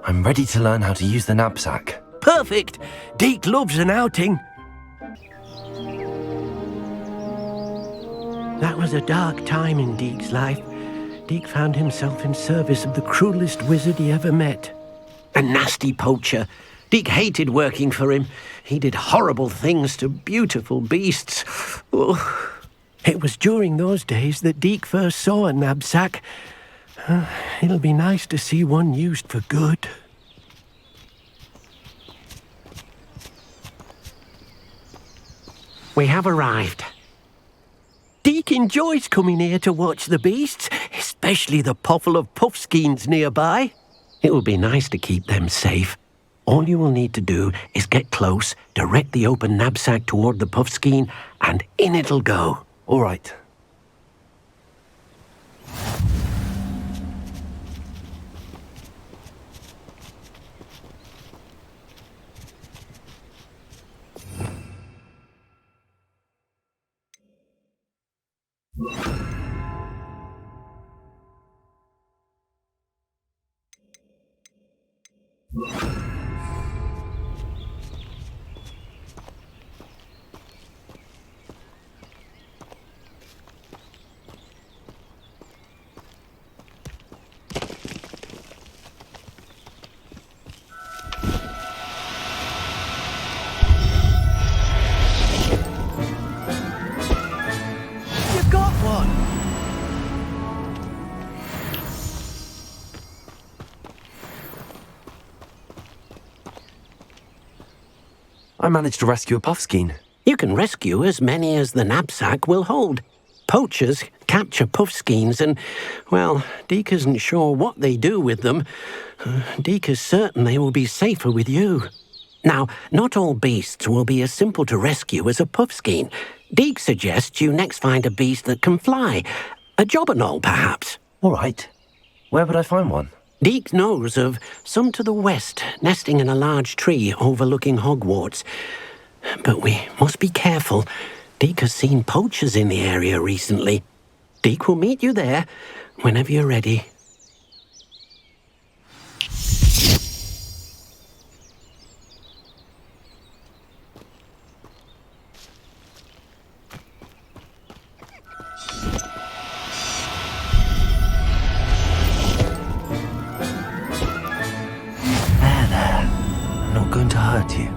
I'm ready to learn how to use the knapsack. Perfect! Deke loves an outing. That was a dark time in Deke's life. Deke found himself in service of the cruelest wizard he ever met. A nasty poacher. Deke hated working for him. He did horrible things to beautiful beasts. Oh. It was during those days that Deke first saw a knapsack. It'll be nice to see one used for good. We have arrived. Deke enjoys coming here to watch the beasts, especially the potful of puffskeins nearby. It will be nice to keep them safe. All you will need to do is get close, direct the open knapsack toward the puffskein, and in it'll go. All right. You got one! I managed to rescue a puffskein. You can rescue as many as the knapsack will hold. Poachers capture puffskeins and, well, Deke isn't sure what they do with them. Deke is certain they will be safer with you. Now, not all beasts will be as simple to rescue as a puffskein. Deke suggests you next find a beast that can fly. A jobberknoll, perhaps. All right. Where would I find one? Deke knows of some to the west, nesting in a large tree overlooking Hogwarts. But we must be careful. Deke has seen poachers in the area recently. Deke will meet you there whenever you're ready. I'm not going to hurt you.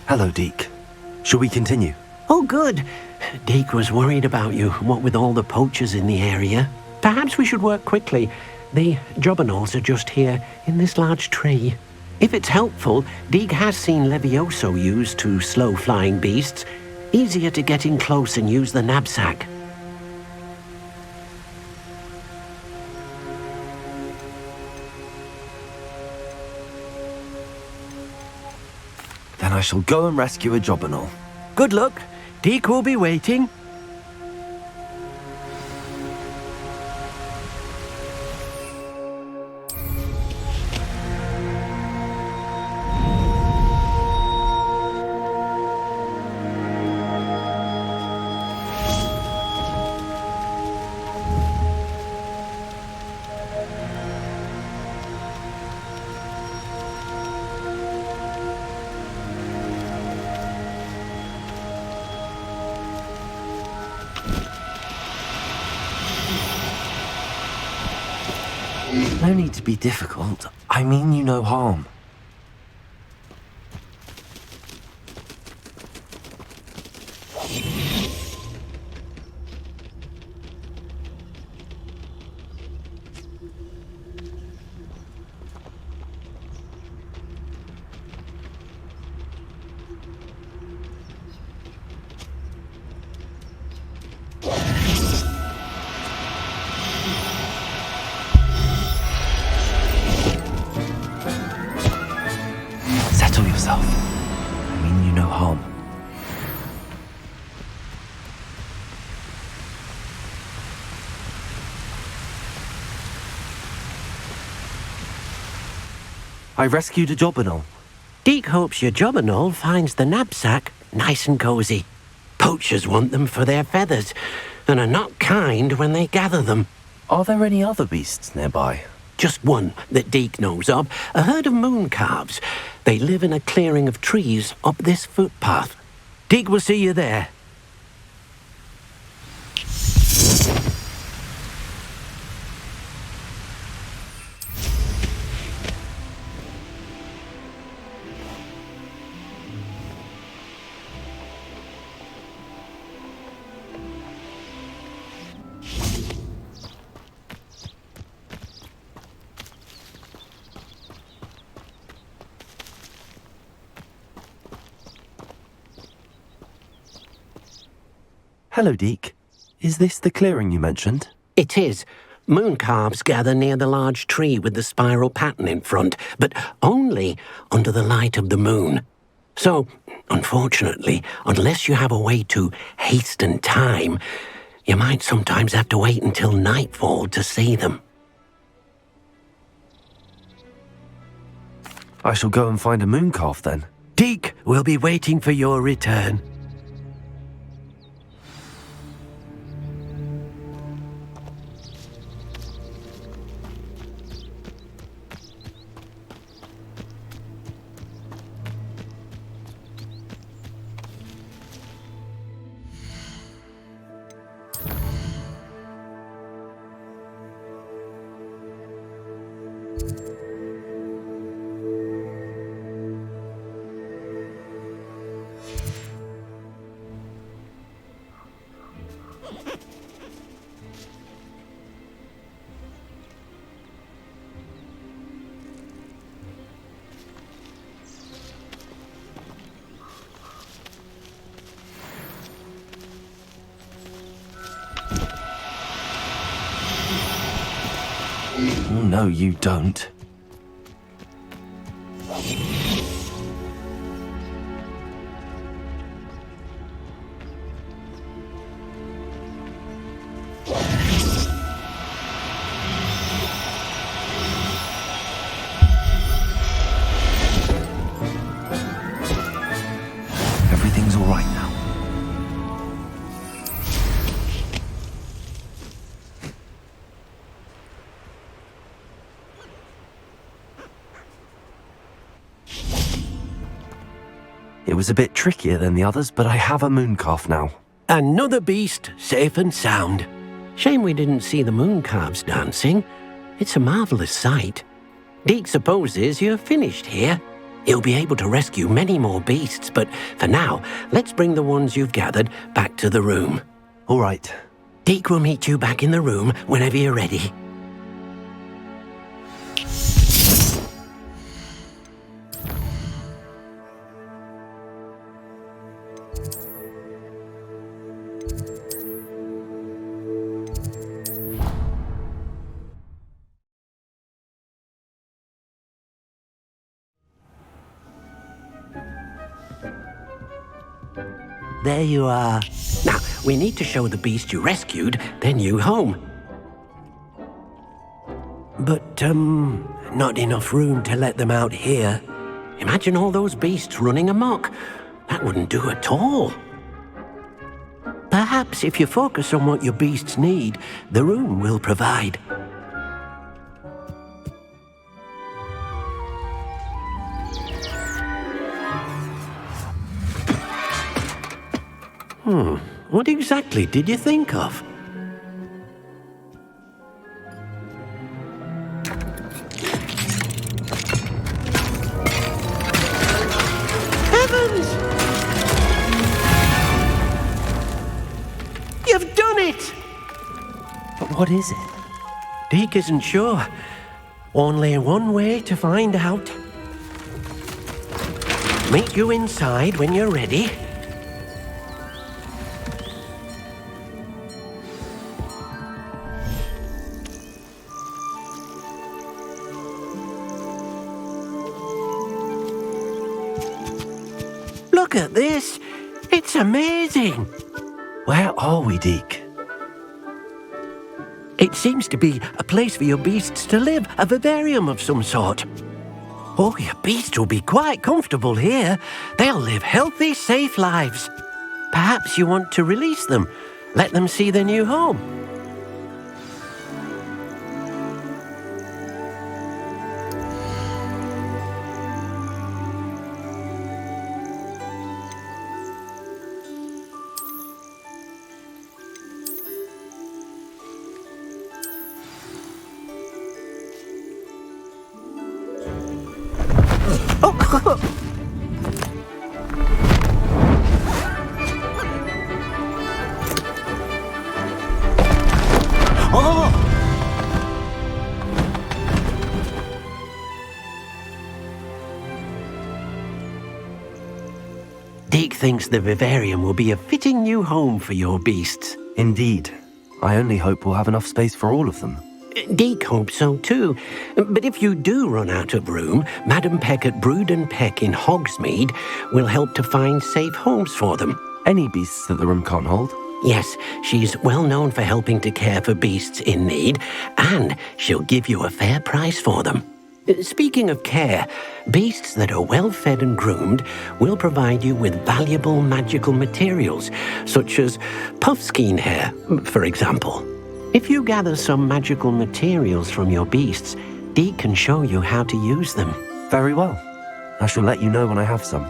Hello, Deke. Shall we continue? Oh, good. Deke was worried about you, what with all the poachers in the area. Perhaps we should work quickly. The jobberknolls are just here, in this large tree. If it's helpful, Deke has seen Levioso used to slow flying beasts. Easier to get in close and use the knapsack. Then I shall go and rescue a jobberknoll. Good luck. Deke will be waiting. No need to be difficult. I mean you no harm. Settle yourself. I mean you no harm. I rescued a jobberknoll. Deke hopes your jobberknoll finds the knapsack nice and cozy. Poachers want them for their feathers, and are not kind when they gather them. Are there any other beasts nearby? Just one that Deke knows of, a herd of moon calves. They live in a clearing of trees up this footpath. Deke will see you there. Hello, Deke. Is this the clearing you mentioned? It is. Moon calves gather near the large tree with the spiral pattern in front, but only under the light of the moon. So, unfortunately, unless you have a way to hasten time, you might sometimes have to wait until nightfall to see them. I shall go and find a moon calf then. Deke will be waiting for your return. Oh, no, you don't. Everything's all right now. It was a bit trickier than the others, but I have a moon calf now. Another beast, safe and sound. Shame we didn't see the moon calves dancing. It's a marvelous sight. Deke supposes you're finished here. He'll be able to rescue many more beasts, but for now, let's bring the ones you've gathered back to the room. All right. Deke will meet you back in the room whenever you're ready. There you are. Now, we need to show the beast you rescued their new home. But, not enough room to let them out here. Imagine all those beasts running amok. That wouldn't do at all. Perhaps if you focus on what your beasts need, the room will provide. What exactly did you think of? What is it? Deke isn't sure. Only one way to find out. Meet you inside when you're ready. Look at this. It's amazing. Where are we, Deke? It seems to be a place for your beasts to live, a vivarium of some sort. Oh, your beasts will be quite comfortable here. They'll live healthy, safe lives. Perhaps you want to release them, let them see their new home. Oh! Deke thinks the vivarium will be a fitting new home for your beasts. Indeed. I only hope we'll have enough space for all of them. Deke hopes so too. But if you do run out of room, Madam Peck at Brood and Peck in Hogsmeade will help to find safe homes for them. Any beasts that the room can't hold? Yes, she's well known for helping to care for beasts in need, and she'll give you a fair price for them. Speaking of care, beasts that are well fed and groomed will provide you with valuable magical materials, such as puffskein hair, for example. If you gather some magical materials from your beasts, Deke can show you how to use them. Very well. I shall let you know when I have some.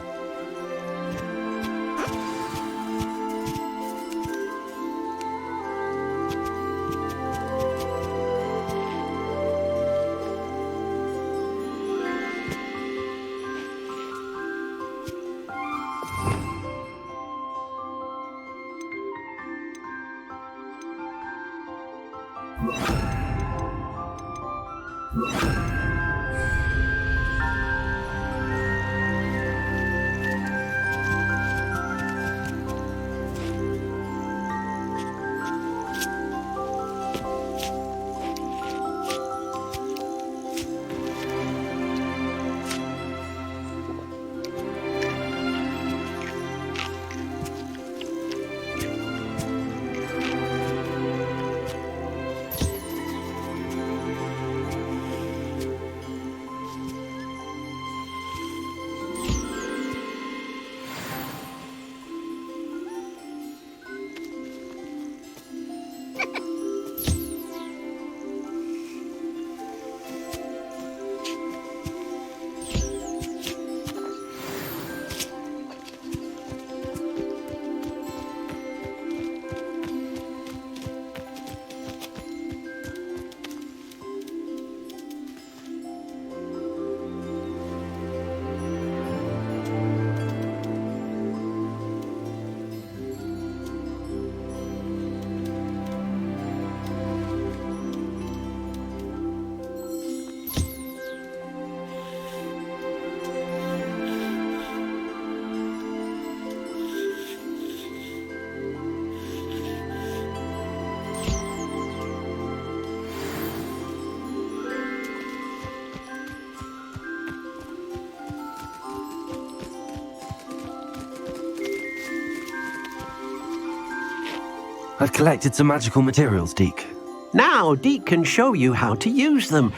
I've collected some magical materials, Deke. Now Deke can show you how to use them.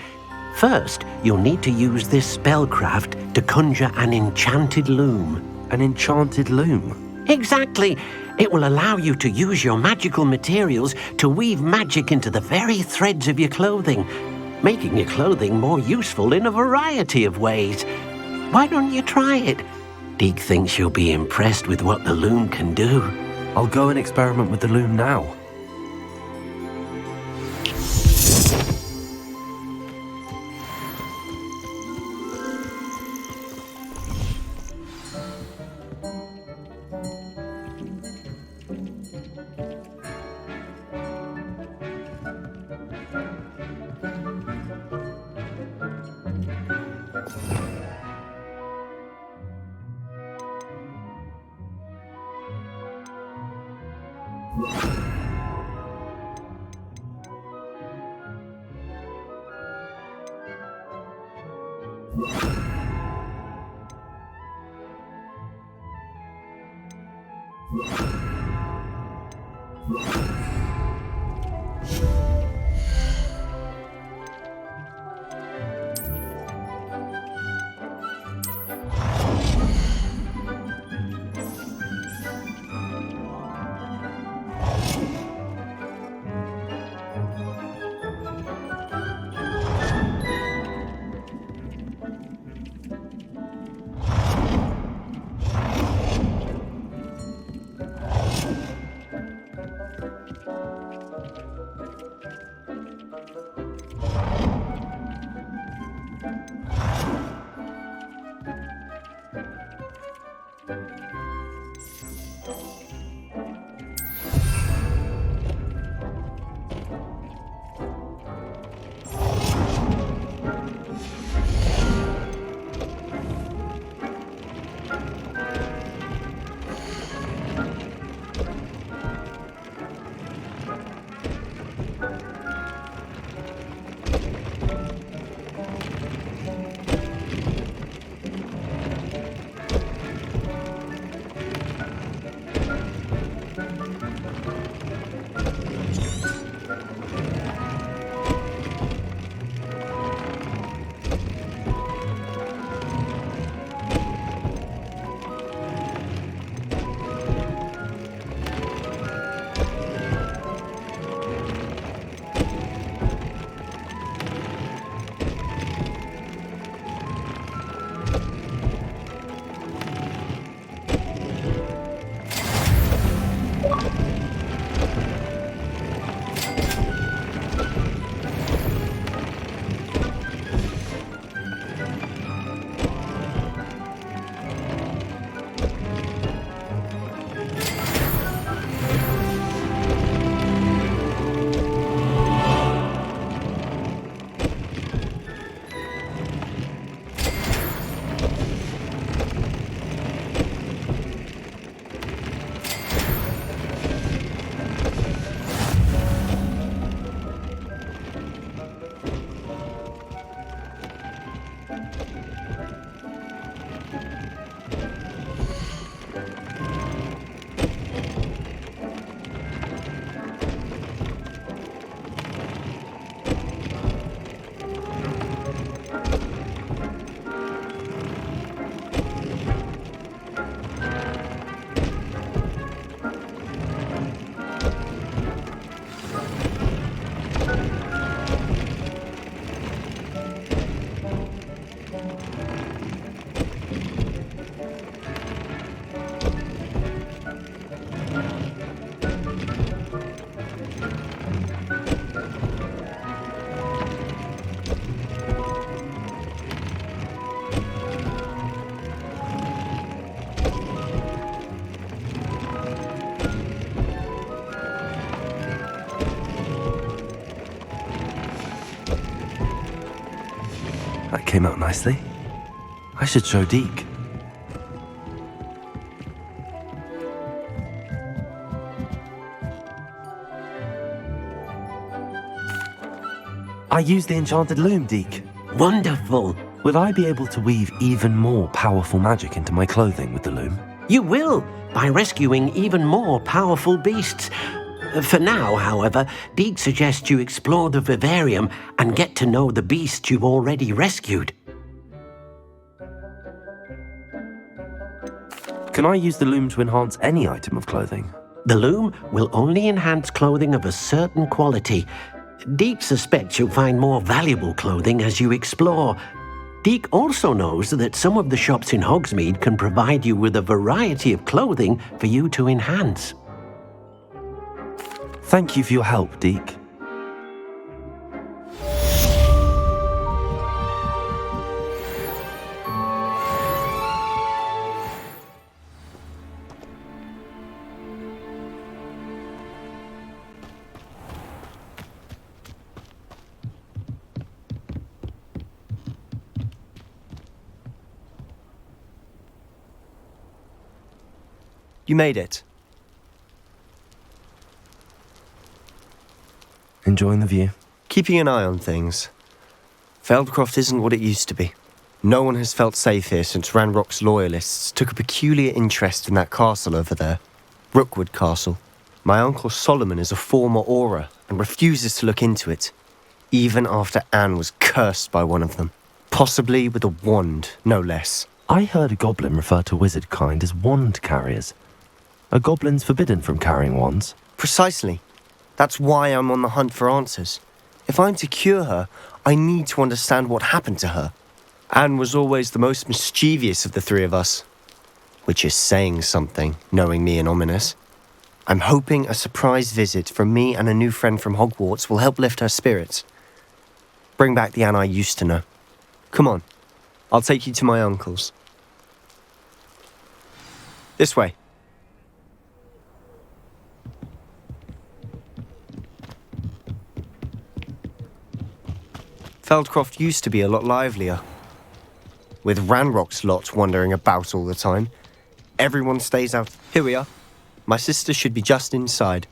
First, you'll need to use this spellcraft to conjure an enchanted loom. An enchanted loom? Exactly. It will allow you to use your magical materials to weave magic into the very threads of your clothing, making your clothing more useful in a variety of ways. Why don't you try it? Deke thinks you'll be impressed with what the loom can do. I'll go and experiment with the loom now. That came out nicely. I should show Deke. I used the enchanted loom, Deke. Wonderful. Will I be able to weave even more powerful magic into my clothing with the loom? You will, by rescuing even more powerful beasts. For now, however, Deke suggests you explore the vivarium and get to know the beasts you've already rescued. Can I use the loom to enhance any item of clothing? The loom will only enhance clothing of a certain quality. Deke suspects you'll find more valuable clothing as you explore. Deke also knows that some of the shops in Hogsmeade can provide you with a variety of clothing for you to enhance. Thank you for your help, Deke. You made it. Enjoying the view? Keeping an eye on things. Feldcroft isn't what it used to be. No one has felt safe here since Ranrock's loyalists took a peculiar interest in that castle over there. Rookwood Castle. My uncle Solomon is a former Auror and refuses to look into it, even after Anne was cursed by one of them. Possibly with a wand, no less. I heard a goblin refer to wizard kind as wand carriers. Are goblins forbidden from carrying wands? Precisely. That's why I'm on the hunt for answers. If I'm to cure her, I need to understand what happened to her. Anne was always the most mischievous of the three of us. Which is saying something, knowing me and Ominous. I'm hoping a surprise visit from me and a new friend from Hogwarts will help lift her spirits. Bring back the Anne I used to know. Come on, I'll take you to my uncle's. This way. Feldcroft used to be a lot livelier. With Ranrock's lot wandering about all the time. Everyone stays out. Here we are. My sister should be just inside.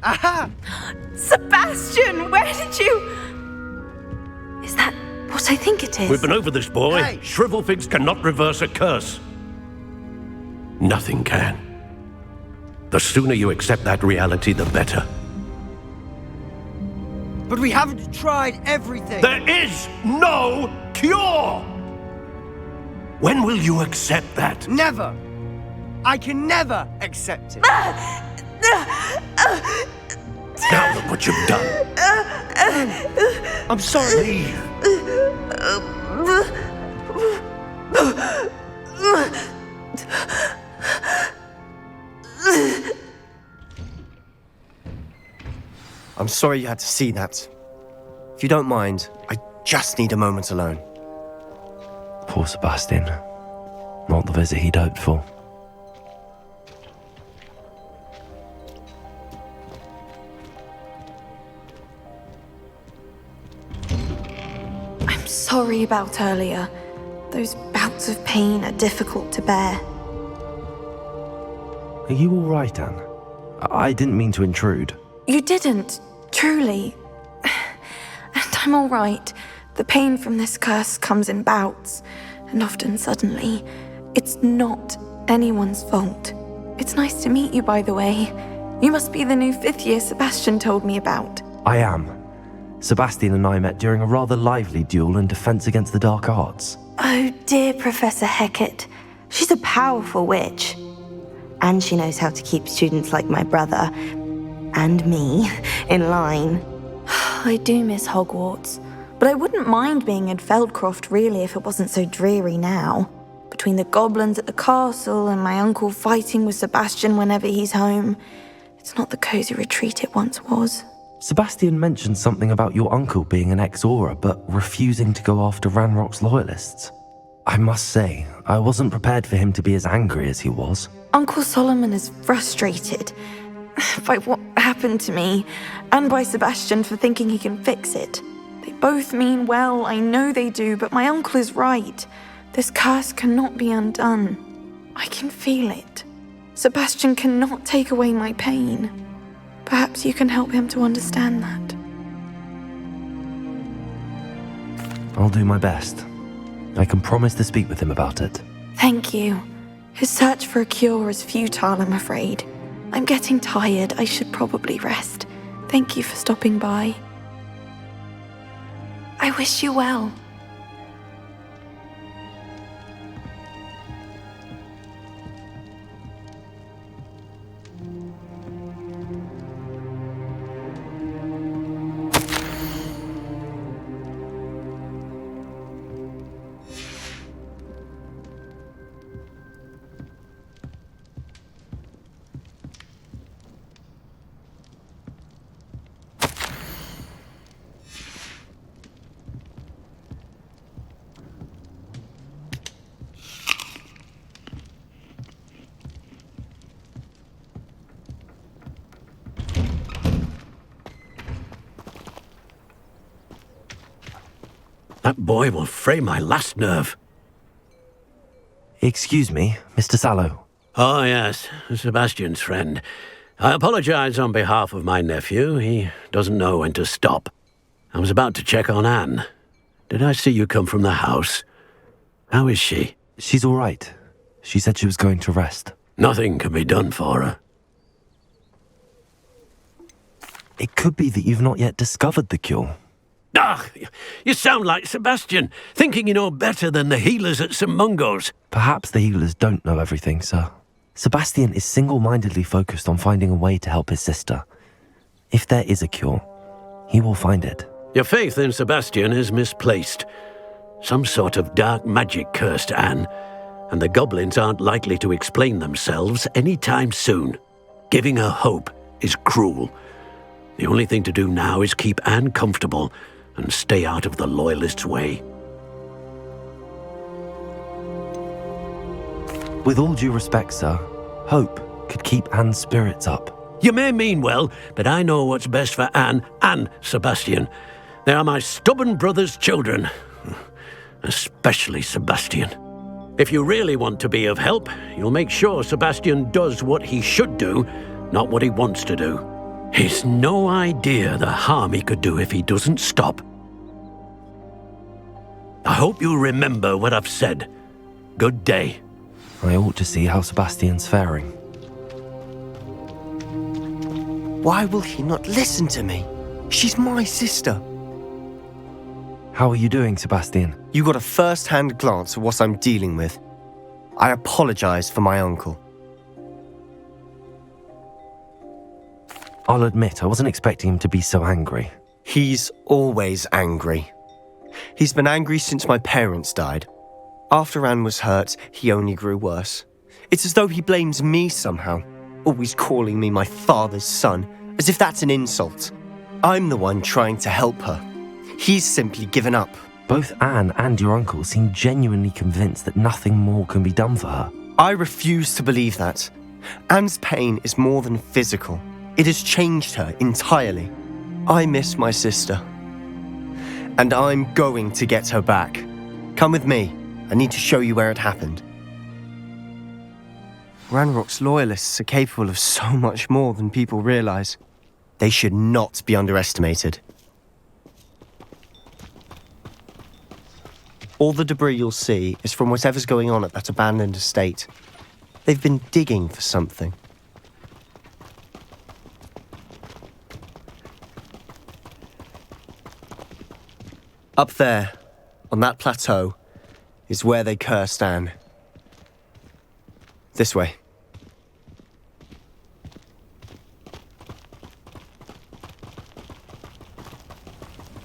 Aha! Sebastian, where did you... Is that what I think it is? We've been over this, boy. Hey. Shrivelfigs cannot reverse a curse. Nothing can. The sooner you accept that reality, the better. But we haven't tried everything. There is no cure! When will you accept that? Never. I can never accept it. Now look what you've done. I'm sorry. Leave. I'm sorry you had to see that. If you don't mind, I just need a moment alone. Poor Sebastian. Not the visit he'd hoped for. I'm sorry about earlier. Those bouts of pain are difficult to bear. Are you all right, Anne? I didn't mean to intrude. You didn't, truly. And I'm all right. The pain from this curse comes in bouts, and often suddenly. It's not anyone's fault. It's nice to meet you, by the way. You must be the new 5th year Sebastian told me about. I am. Sebastian and I met during a rather lively duel in Defense Against the Dark Arts. Oh, dear Professor Hecat. She's a powerful witch. And she knows how to keep students like my brother, and me, in line. I do miss Hogwarts, but I wouldn't mind being in Feldcroft really if it wasn't so dreary now. Between the goblins at the castle and my uncle fighting with Sebastian whenever he's home, it's not the cozy retreat it once was. Sebastian mentioned something about your uncle being an ex-Auror, but refusing to go after Ranrock's loyalists. I must say, I wasn't prepared for him to be as angry as he was. Uncle Solomon is frustrated by what happened to me, and by Sebastian for thinking he can fix it. They both mean well, I know they do, but my uncle is right. This curse cannot be undone. I can feel it. Sebastian cannot take away my pain. Perhaps you can help him to understand that. I'll do my best. I can promise to speak with him about it. Thank you. His search for a cure is futile, I'm afraid. I'm getting tired. I should probably rest. Thank you for stopping by. I wish you well. That boy will fray my last nerve. Excuse me, Mr. Sallow. Oh, yes, Sebastian's friend. I apologize on behalf of my nephew. He doesn't know when to stop. I was about to check on Anne. Did I see you come from the house? How is she? She's all right. She said she was going to rest. Nothing can be done for her. It could be that you've not yet discovered the cure. Ah, you sound like Sebastian, thinking you know better than the healers at St. Mungo's. Perhaps the healers don't know everything, sir. Sebastian is single-mindedly focused on finding a way to help his sister. If there is a cure, he will find it. Your faith in Sebastian is misplaced. Some sort of dark magic cursed Anne, and the goblins aren't likely to explain themselves anytime soon. Giving her hope is cruel. The only thing to do now is keep Anne comfortable and stay out of the Loyalists' way. With all due respect, sir, hope could keep Anne's spirits up. You may mean well, but I know what's best for Anne and Sebastian. They are my stubborn brother's children. Especially Sebastian. If you really want to be of help, you'll make sure Sebastian does what he should do, not what he wants to do. He's no idea the harm he could do if he doesn't stop. I hope you'll remember what I've said. Good day. I ought to see how Sebastian's faring. Why will he not listen to me? She's my sister. How are you doing, Sebastian? You got a first-hand glance at what I'm dealing with. I apologize for my uncle. I'll admit, I wasn't expecting him to be so angry. He's always angry. He's been angry since my parents died. After Anne was hurt, he only grew worse. It's as though he blames me somehow, always calling me my father's son, as if that's an insult. I'm the one trying to help her. He's simply given up. Both Anne and your uncle seem genuinely convinced that nothing more can be done for her. I refuse to believe that. Anne's pain is more than physical. It has changed her entirely. I miss my sister. And I'm going to get her back. Come with me. I need to show you where it happened. Ranrock's Loyalists are capable of so much more than people realize. They should not be underestimated. All the debris you'll see is from whatever's going on at that abandoned estate. They've been digging for something. Up there, on that plateau, is where they cursed Anne. This way.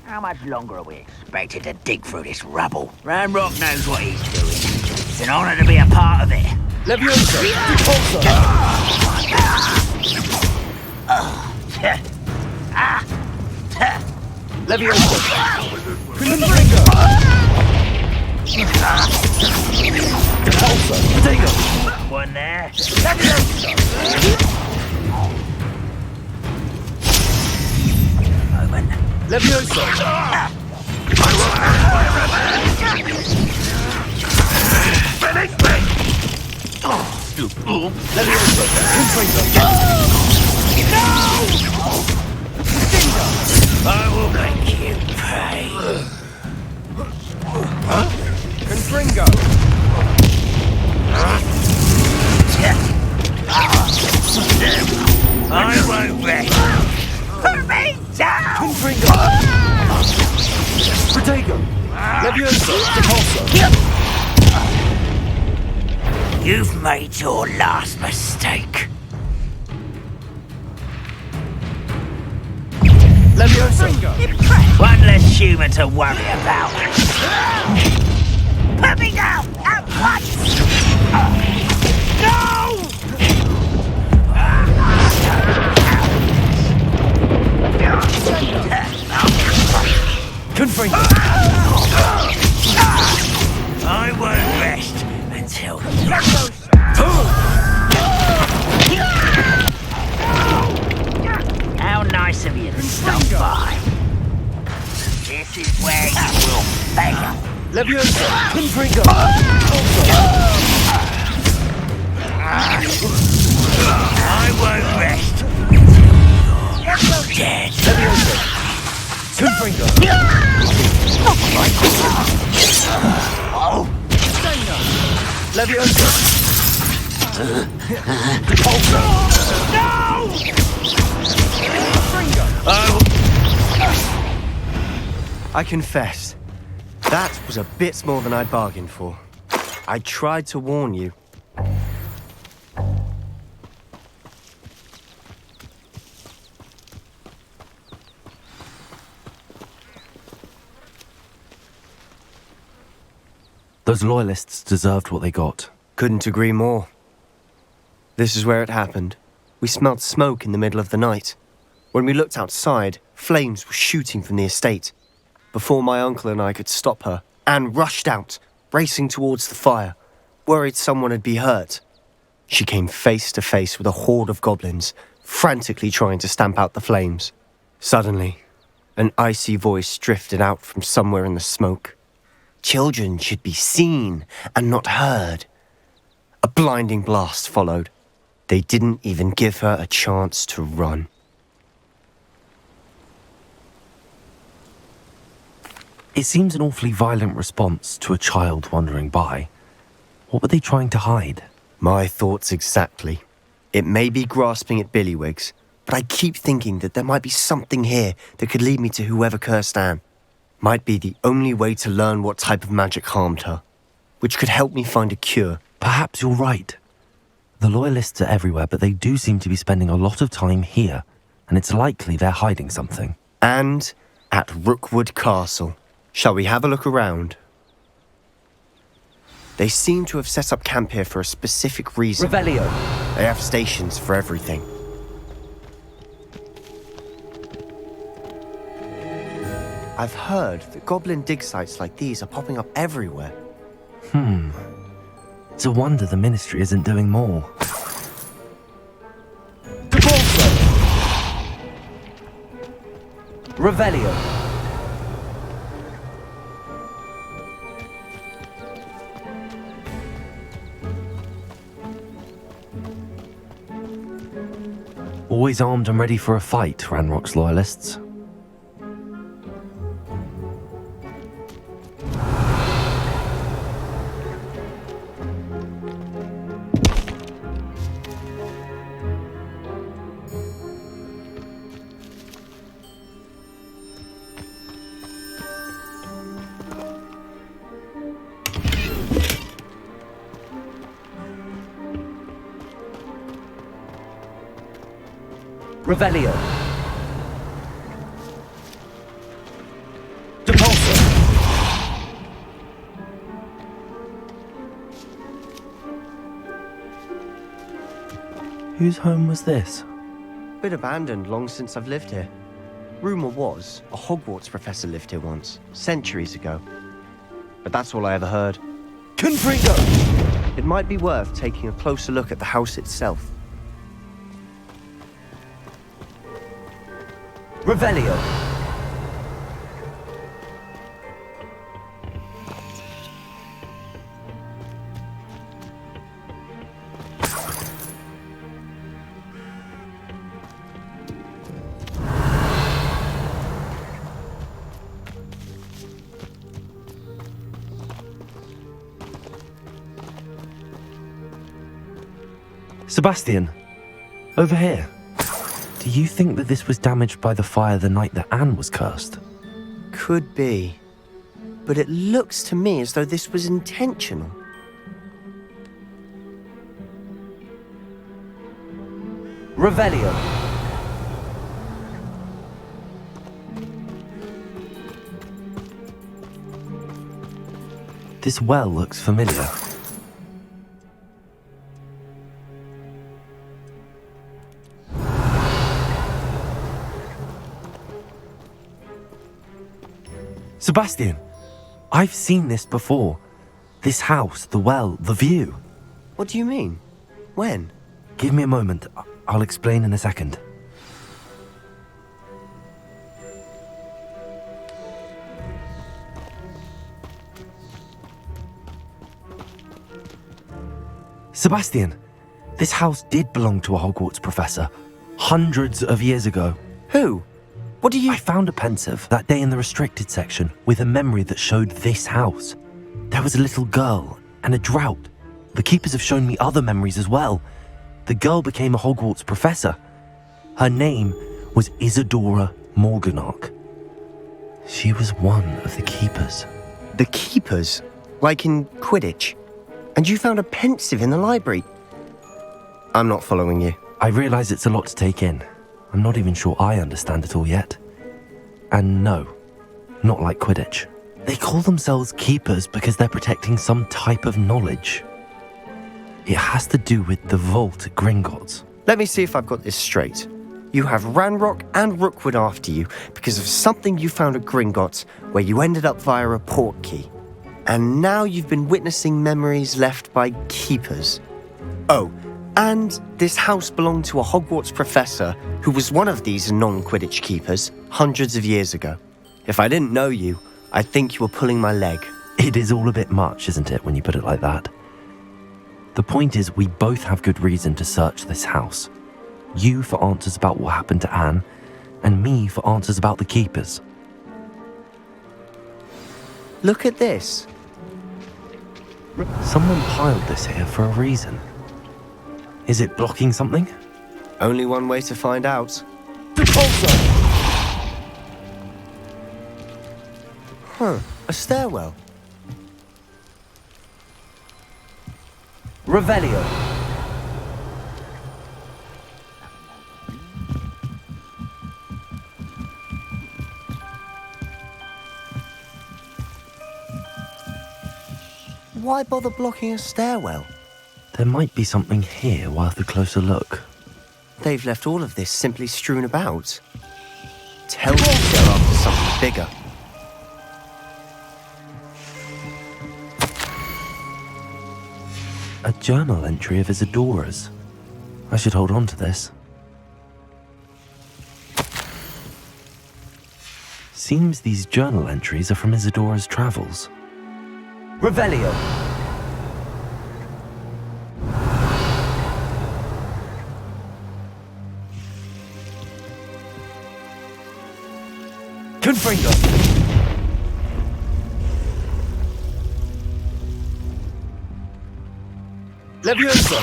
How much longer are we expected to dig through this rubble? Ranrock knows what he's doing. It's an honor to be a part of it. Leviosa! One there. Moment. Leviosa! Finish me! I will make you pay. Confringo! I won't rest. Put me down! Confringo! Protego! Leviosa! Repulso! You've made your last mistake. Leviosa! One less human to worry about. Put me down at once! No! Confringo! I won't rest until How nice of you to stop by. This is where you will fail. Leviosa! Confringo! I confess, that was a bit more than I'd bargained for. I tried to warn you. Those loyalists deserved what they got. Couldn't agree more. This is where it happened. We smelled smoke in the middle of the night. When we looked outside, flames were shooting from the estate. Before my uncle and I could stop her, Anne rushed out, racing towards the fire, worried someone had been hurt. She came face to face with a horde of goblins, frantically trying to stamp out the flames. Suddenly, an icy voice drifted out from somewhere in the smoke. Children should be seen and not heard. A blinding blast followed. They didn't even give her a chance to run. It seems an awfully violent response to a child wandering by. What were they trying to hide? My thoughts exactly. It may be grasping at Billywigs, but I keep thinking that there might be something here that could lead me to whoever cursed Anne. Might be the only way to learn what type of magic harmed her, which could help me find a cure. Perhaps you're right. The loyalists are everywhere, but they do seem to be spending a lot of time here, and it's likely they're hiding something. And at Rookwood Castle. Shall we have a look around? They seem to have set up camp here for a specific reason. Revelio. They have stations for everything. I've heard that goblin dig sites like these are popping up everywhere. It's a wonder the Ministry isn't doing more. Revelio. Always armed and ready for a fight, Ranrock's loyalists. Revelio. Depulso. Whose home was this? Been abandoned long since I've lived here. Rumour was, a Hogwarts professor lived here once, centuries ago. But that's all I ever heard. Confringo. It might be worth taking a closer look at the house itself. Revelio. Sebastian, over here. Do you think that this was damaged by the fire the night that Anne was cursed? Could be. But it looks to me as though this was intentional. Revelio. This well looks familiar. Sebastian, I've seen this before. This house, the well, the view. What do you mean? When? Give me a moment. I'll explain in a second. Sebastian, this house did belong to a Hogwarts professor, hundreds of years ago. Who? What do you... I found a pensive that day in the restricted section with a memory that showed this house. There was a little girl and a drought, the Keepers have shown me other memories as well. The girl became a Hogwarts professor. Her name was Isadora Morganach. She was one of the Keepers. The Keepers? Like in Quidditch? And you found a pensive in the library? I'm not following you. I realise it's a lot to take in. I'm not even sure I understand it all yet. And no, not like Quidditch. They call themselves Keepers because they're protecting some type of knowledge. It has to do with the vault at Gringotts. Let me see if I've got this straight. You have Ranrock and Rookwood after you because of something you found at Gringotts where you ended up via a port key. And now you've been witnessing memories left by Keepers. Oh, and this house belonged to a Hogwarts professor who was one of these non-Quidditch Keepers hundreds of years ago. If I didn't know you, I'd think you were pulling my leg. It is all a bit much, isn't it, when you put it like that? The point is, we both have good reason to search this house. You for answers about what happened to Anne, and me for answers about the Keepers. Look at this. Someone piled this here for a reason. Is it blocking something? Only one way to find out. Huh, a stairwell. Revelio. Why bother blocking a stairwell? There might be something here worth a closer look. They've left all of this simply strewn about. Tell me they're after something bigger. A journal entry of Isadora's. I should hold on to this. Seems these journal entries are from Isadora's travels. Revelio. Confringo. Levioso.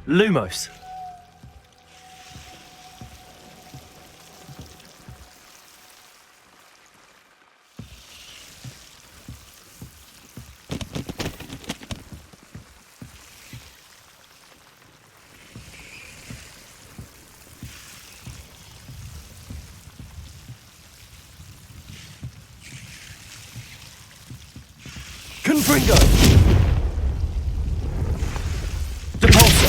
Lumos. Confringo. Depulso.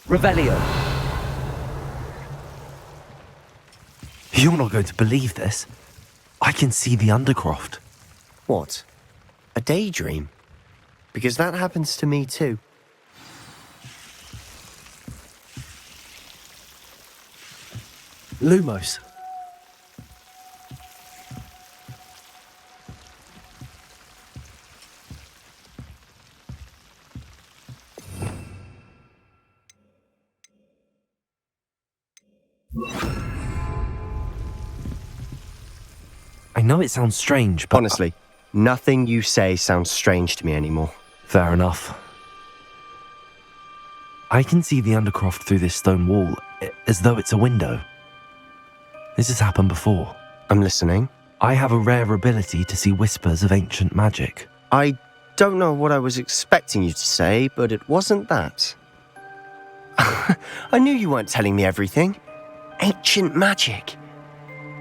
Revelio. You're not going to believe this. I can see the Undercroft. What? A daydream? Because that happens to me too. Lumos. I know it sounds strange, but... Honestly, nothing you say sounds strange to me anymore. Fair enough. I can see the Undercroft through this stone wall, as though it's a window. This has happened before. I'm listening. I have a rare ability to see whispers of ancient magic. I don't know what I was expecting you to say, but it wasn't that. I knew you weren't telling me everything. Ancient magic.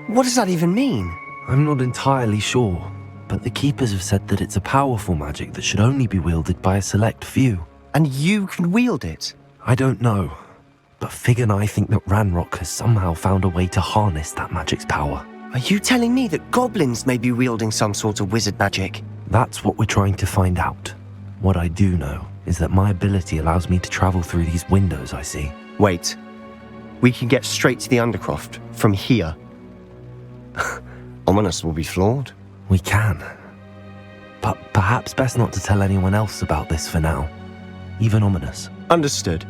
What does that even mean? I'm not entirely sure, but the Keepers have said that it's a powerful magic that should only be wielded by a select few. And you can wield it? I don't know, but Fig and I think that Ranrock has somehow found a way to harness that magic's power. Are you telling me that goblins may be wielding some sort of wizard magic? That's what we're trying to find out. What I do know is that my ability allows me to travel through these windows I see. Wait. We can get straight to the Undercroft from here. Ominous will be flawed. We can. But perhaps best not to tell anyone else about this for now. Even Ominous. Understood.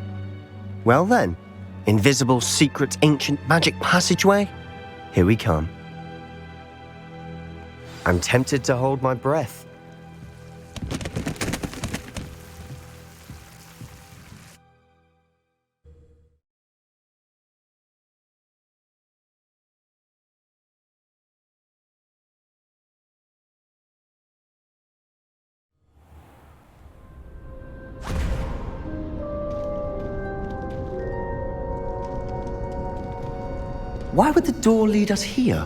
Well then, invisible, secret, ancient magic passageway? Here we come. I'm tempted to hold my breath. Why would the door lead us here?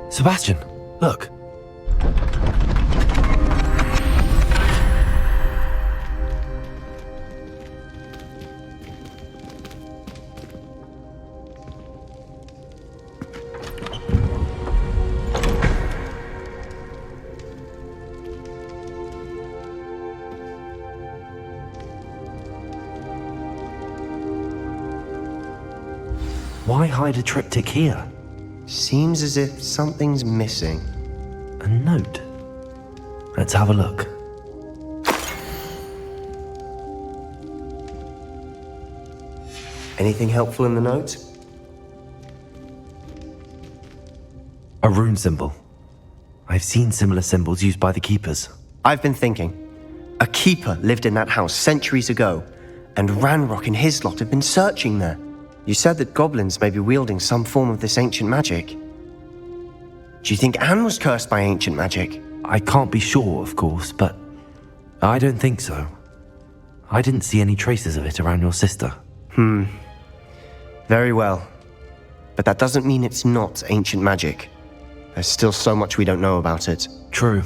Sebastian, look. Why hide a triptych here? Seems as if something's missing. A note. Let's have a look. Anything helpful in the note? A rune symbol. I've seen similar symbols used by the keepers. I've been thinking. A keeper lived in that house centuries ago, and Ranrock and his lot have been searching there. You said that goblins may be wielding some form of this ancient magic. Do you think Anne was cursed by ancient magic? I can't be sure, of course, but I don't think so. I didn't see any traces of it around your sister. Very well. But that doesn't mean it's not ancient magic. There's still so much we don't know about it. True.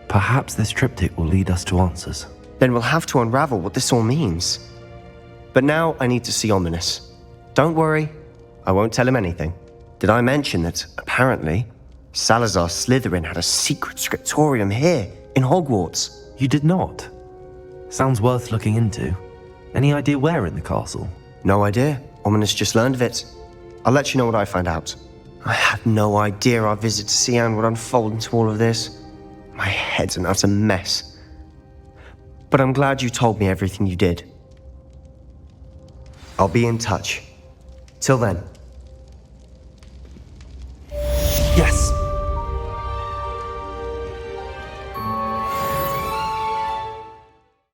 Perhaps this triptych will lead us to answers. Then we'll have to unravel what this all means. But now I need to see Ominous. Don't worry, I won't tell him anything. Did I mention that, apparently, Salazar Slytherin had a secret scriptorium here, in Hogwarts? You did not. Sounds worth looking into. Any idea where in the castle? No idea. Ominous just learned of it. I'll let you know what I find out. I had no idea our visit to Sian would unfold into all of this. My head's an utter mess. But I'm glad you told me everything you did. I'll be in touch. Till then.